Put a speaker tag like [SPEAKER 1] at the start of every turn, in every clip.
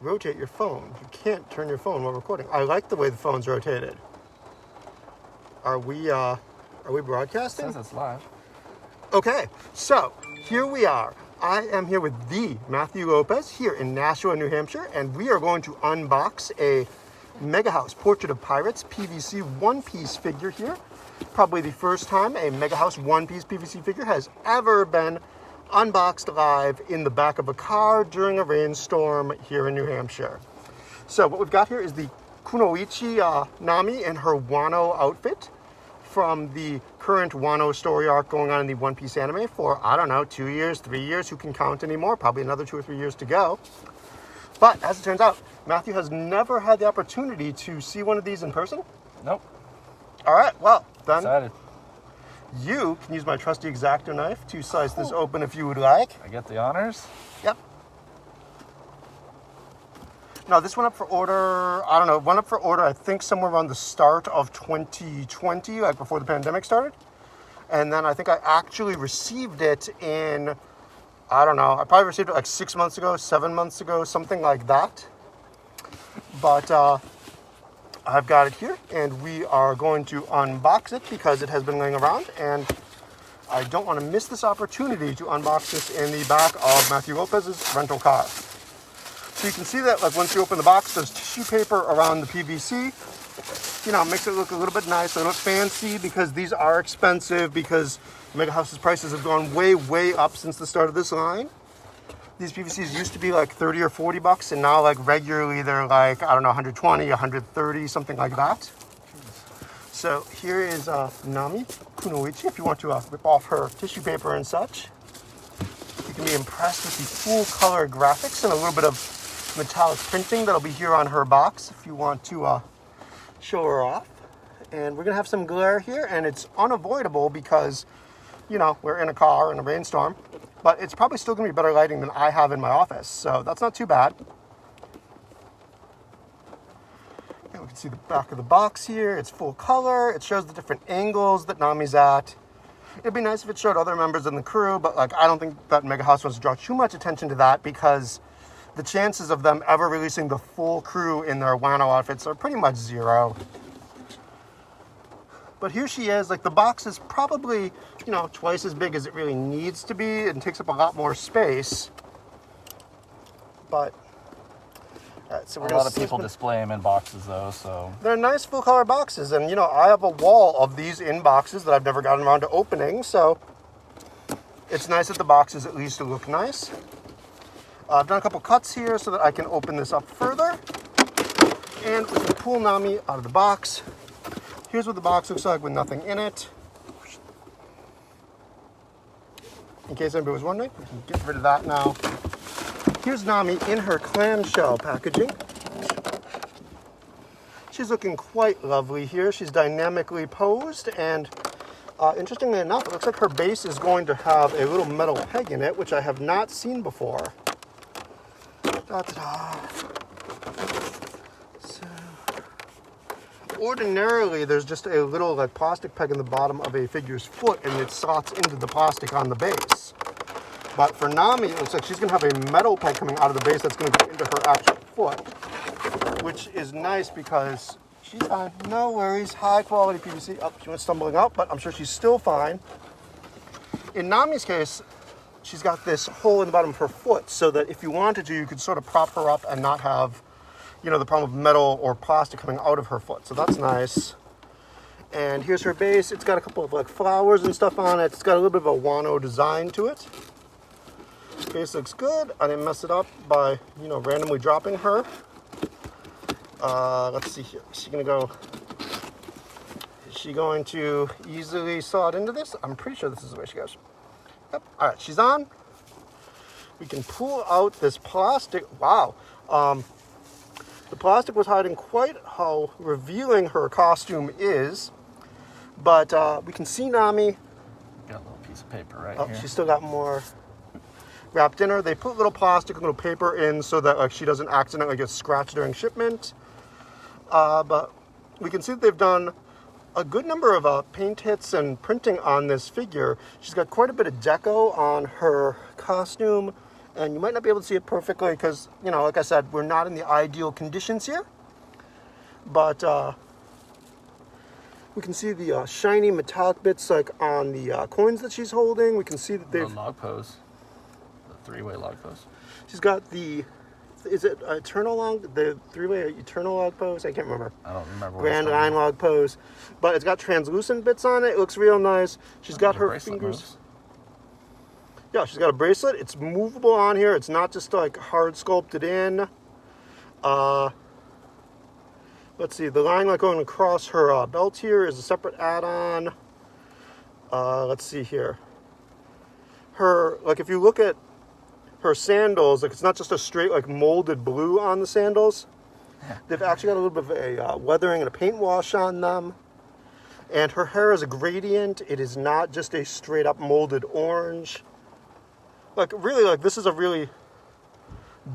[SPEAKER 1] rotate your phone. You can't turn your phone while recording. I like the way the phone's rotated. Are we broadcasting?
[SPEAKER 2] Since it's live.
[SPEAKER 1] Okay, so here we are. I am here with the Matthew Lopez here in Nashua, New Hampshire, and we are going to unbox a MegaHouse Portrait of Pirates PVC one-piece figure here. Probably the first time a MegaHouse one-piece PVC figure has ever been unboxed live in the back of a car during a rainstorm here in New Hampshire. So what we've got here is the Kunoichi Nami in her Wano outfit from the current Wano story arc going on in the One Piece anime for, I don't know, 2 years, 3 years, who can count anymore, probably another 2 or 3 years to go. But as it turns out, Matthew has never had the opportunity to see one of these in person.
[SPEAKER 2] Nope.
[SPEAKER 1] All right, well, then
[SPEAKER 2] Excited.
[SPEAKER 1] you can use my trusty X-Acto knife to slice this open if you would like.
[SPEAKER 2] I get the honors.
[SPEAKER 1] Yep. Now, this went up for order, I don't know, went up for order, I think, somewhere around the start of 2020, like before the pandemic started. And then I think I actually received it in, I don't know, I probably received it like 6 months ago, 7 months ago, something like that. But I've got it here, and we are going to unbox it because it has been laying around, and I don't want to miss this opportunity to unbox this in the back of Matthew Lopez's rental car. So you can see that, like, once you open the box, there's tissue paper around the PVC. You know, it makes it look a little bit nice, a little fancy, because these are expensive, because MegaHouse's prices have gone way, way up since the start of this line. These PVCs used to be like 30 or 40 bucks, and now, like, regularly they're like, I don't know, 120, 130, something like that. So here is Nami Kunoichi, if you want to rip off her tissue paper and such. You can be impressed with the full color graphics and a little bit of metallic printing that'll be here on her box if you want to show her off. And we're gonna have some glare here, and it's unavoidable because, you know, we're in a car in a rainstorm, but it's probably still gonna be better lighting than I have in my office, so that's not too bad. And we can see the back of the box here. It's full color. It shows the different angles that Nami's at. It'd be nice if it showed other members in the crew, but, like, I don't think that MegaHouse wants to draw too much attention to that, because the chances of them ever releasing the full crew in their Wano outfits are pretty much zero. But here she is. Like, the box is probably, you know, twice as big as it really needs to be and takes up a lot more space. But, all right, so we're
[SPEAKER 2] a lot of people display them in boxes, though, so.
[SPEAKER 1] They're nice full color boxes, and, you know, I have a wall of these in boxes that I've never gotten around to opening, so it's nice that the boxes at least look nice. I've done a couple cuts here so that I can open this up further. And we can pull Nami out of the box. Here's what the box looks like with nothing in it. In case anybody was wondering, we can get rid of that now. Here's Nami in her clamshell packaging. She's looking quite lovely here. She's dynamically posed, and interestingly enough, it looks like her base is going to have a little metal peg in it, which I have not seen before. Da-da-da. So, ordinarily, there's just a little, like, plastic peg in the bottom of a figure's foot, and it slots into the plastic on the base. But for Nami, it looks like she's going to have a metal peg coming out of the base that's going to go into her actual foot, which is nice because she's fine. No worries. High quality PVC. Oh, she went stumbling out, but I'm sure she's still fine. In Nami's case, she's got this hole in the bottom of her foot so that if you wanted to, you could sort of prop her up and not have, you know, the problem of metal or plastic coming out of her foot. So that's nice. And here's her base. It's got a couple of, like, flowers and stuff on it. It's got a little bit of a Wano design to it. Base looks good. I didn't mess it up by, you know, randomly dropping her. Let's see here. Is she going to easily slot into this? I'm pretty sure this is the way she goes. Yep. All right, she's on. We can pull out this plastic. Wow. The plastic was hiding quite how revealing her costume is. But we can see Nami.
[SPEAKER 2] Got a little piece of paper right here.
[SPEAKER 1] She's still got more wrapped in her. They put little plastic and little paper in so that, like, she doesn't accidentally get scratched during shipment. But we can see that they've done a good number of paint hits and printing on this figure. She's got quite a bit of deco on her costume And you might not be able to see it perfectly because, you know, like I said, we're not in the ideal conditions here. But we can see the shiny metallic bits like on the coins that she's holding. We can see that
[SPEAKER 2] The
[SPEAKER 1] they've...
[SPEAKER 2] log pose. The three-way log pose.
[SPEAKER 1] She's got the... Is it eternal log? The three-way eternal log pose? I can't remember.
[SPEAKER 2] I don't remember.
[SPEAKER 1] Grand line log pose. But it's got translucent bits on it. It looks real nice. She's got her fingers...
[SPEAKER 2] Moves.
[SPEAKER 1] Yeah, she's got a bracelet. It's movable on here. It's not just like hard sculpted in. Let's see, the line like going across her belt here is a separate add-on. Let's see here. Her, like if you look at her sandals, like it's not just a straight like molded blue on the sandals. They've actually got a little bit of a weathering and a paint wash on them. And her hair is a gradient. It is not just a straight up molded orange. Like really, like this is a really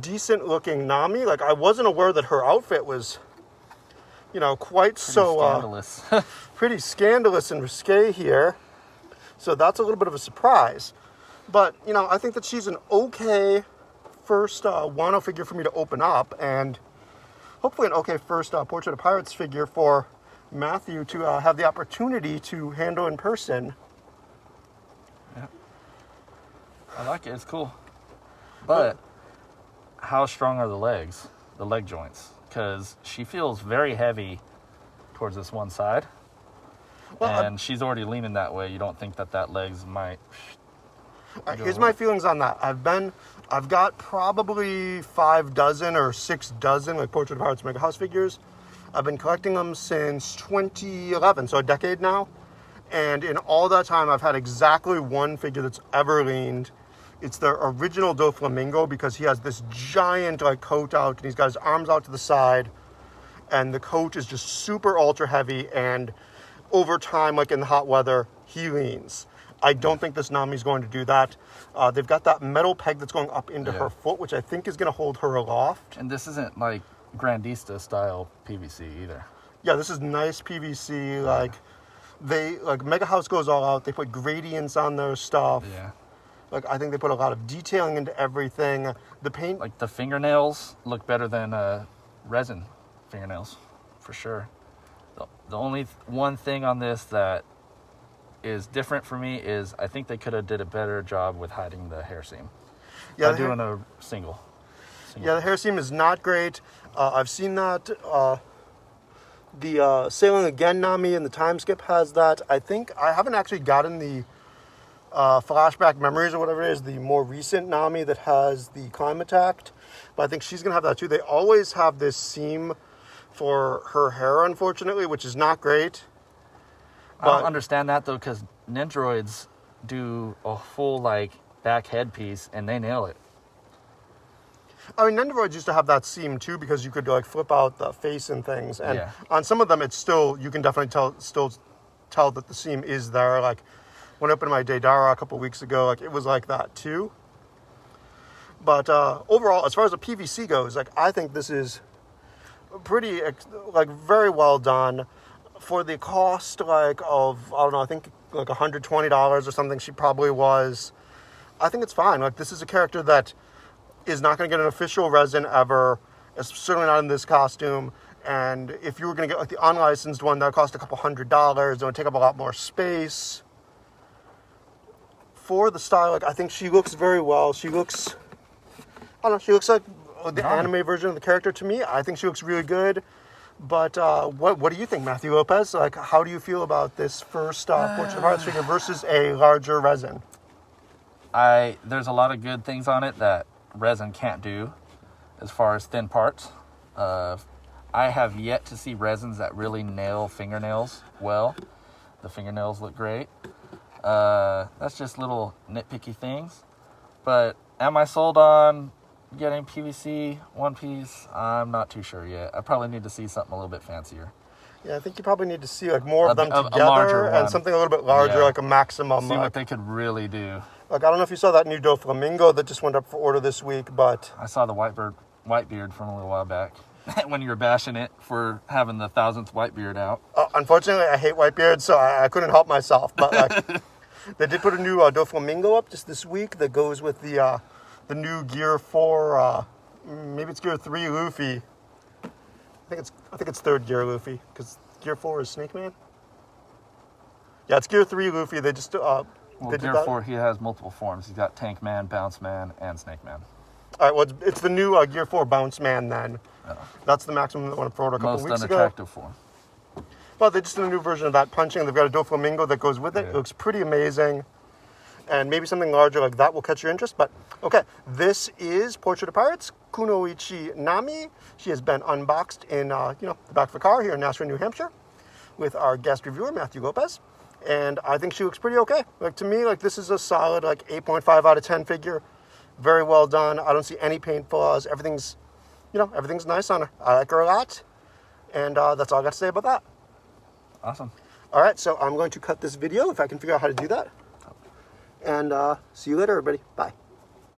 [SPEAKER 1] decent looking Nami. Like I wasn't aware that her outfit was, you know, quite
[SPEAKER 2] Scandalous.
[SPEAKER 1] pretty scandalous and risque here. So that's a little bit of a surprise. But, you know, I think that she's an okay first Wano figure for me to open up, and hopefully an okay first Portrait of Pirates figure for Matthew to have the opportunity to handle in person.
[SPEAKER 2] Yeah. I like it. It's cool. But how strong are the legs? The leg joints? Because she feels very heavy towards this one side. Well, and she's already leaning that way. You don't think that legs might...
[SPEAKER 1] Here's my feelings on that. I've got probably 6 dozen like Portrait of Pirates MegaHouse figures. I've been collecting them since 2011, so a decade now. And in all that time, I've had exactly one figure that's ever leaned. It's the original Doflamingo because he has this giant like coat out and he's got his arms out to the side. And the coat is just super ultra heavy, and over time, like in the hot weather, he leans. I don't think this Nami's going to do that. They've got that metal peg that's going up into her foot, which I think is going to hold her aloft.
[SPEAKER 2] And this isn't like Grandista style PVC either.
[SPEAKER 1] Yeah, this is nice PVC. Like MegaHouse goes all out. They put gradients on their stuff.
[SPEAKER 2] Yeah.
[SPEAKER 1] Like I think they put a lot of detailing into everything. The paint,
[SPEAKER 2] like the fingernails look better than resin fingernails, for sure. The only one thing on this that is different for me is I think they could have did a better job with hiding the hair seam. Yeah, by doing a single.
[SPEAKER 1] Yeah, the hair seam is not great. I've seen that. The Sailing Again Nami and the Time Skip has that. I think I haven't actually gotten the Flashback Memories or whatever it is, the more recent Nami that has the Climate Act. But I think she's going to have that too. They always have this seam for her hair, unfortunately, which is not great.
[SPEAKER 2] I don't understand that though, because Nendoroids do a full like back headpiece and they nail it.
[SPEAKER 1] I mean, Nendoroids used to have that seam too because you could like flip out the face and things. And on some of them, it's still, you can definitely tell that the seam is there. Like when I opened my Deidara a couple weeks ago, like it was like that too. But overall, as far as the PVC goes, like I think this is pretty, like very well done. For the cost, like, of, I don't know, I think, like, $120 or something she probably was, I think it's fine. Like, this is a character that is not going to get an official resin ever. It's certainly not in this costume. And if you were going to get, like, the unlicensed one, that would cost a couple $100. It would take up a lot more space. For the style, like, I think she looks very well. She looks, I don't know, she looks like the anime version of the character to me. I think she looks really good. But what do you think, Matthew Lopez? Like, how do you feel about this first Portrait of Pirates figure versus a larger resin?
[SPEAKER 2] There's a lot of good things on it that resin can't do as far as thin parts. I have yet to see resins that really nail fingernails well. The fingernails look great. That's just little nitpicky things. But am I sold on getting PVC one piece? I'm not too sure yet. I probably need to see something a little bit fancier.
[SPEAKER 1] Yeah, I think you probably need to see like more of them together and something a little bit larger, like a maximum.
[SPEAKER 2] See what they could really do.
[SPEAKER 1] Like I don't know if you saw that new Doflamingo that just went up for order this week, but
[SPEAKER 2] I saw the Whitebeard from a little while back when you were bashing it for having the 1000th Whitebeard out.
[SPEAKER 1] Unfortunately, I hate Whitebeard, so I couldn't help myself. But like, they did put a new Doflamingo up just this week that goes with the the new Gear 4, maybe it's Gear 3 Luffy. I think it's third Gear Luffy, because Gear 4 is Snake Man. Yeah, it's Gear 3 Luffy. They just
[SPEAKER 2] Well,
[SPEAKER 1] they did
[SPEAKER 2] Gear
[SPEAKER 1] that.
[SPEAKER 2] 4, he has multiple forms. He's got Tank Man, Bounce Man, and Snake Man.
[SPEAKER 1] All right, well, it's the new Gear 4 Bounce Man then.
[SPEAKER 2] Yeah.
[SPEAKER 1] That's the maximum that went up for order a couple
[SPEAKER 2] Most
[SPEAKER 1] weeks ago.
[SPEAKER 2] unattractive form.
[SPEAKER 1] Well, they just did a new version of that punching. They've got a Doflamingo that goes with it.
[SPEAKER 2] Yeah.
[SPEAKER 1] It looks pretty amazing. And maybe something larger like that will catch your interest. But, okay, this is Portrait of Pirates, Kunoichi Nami. She has been unboxed in, the back of a car here in Nashua, New Hampshire with our guest reviewer, Matthew Lopez. And I think she looks pretty okay. Like, to me, like, this is a solid, like, 8.5 out of 10 figure. Very well done. I don't see any paint flaws. Everything's nice on her. I like her a lot. And that's all I got to say about that.
[SPEAKER 2] Awesome.
[SPEAKER 1] All right, so I'm going to cut this video if I can figure out how to do that. And see you later, everybody. Bye.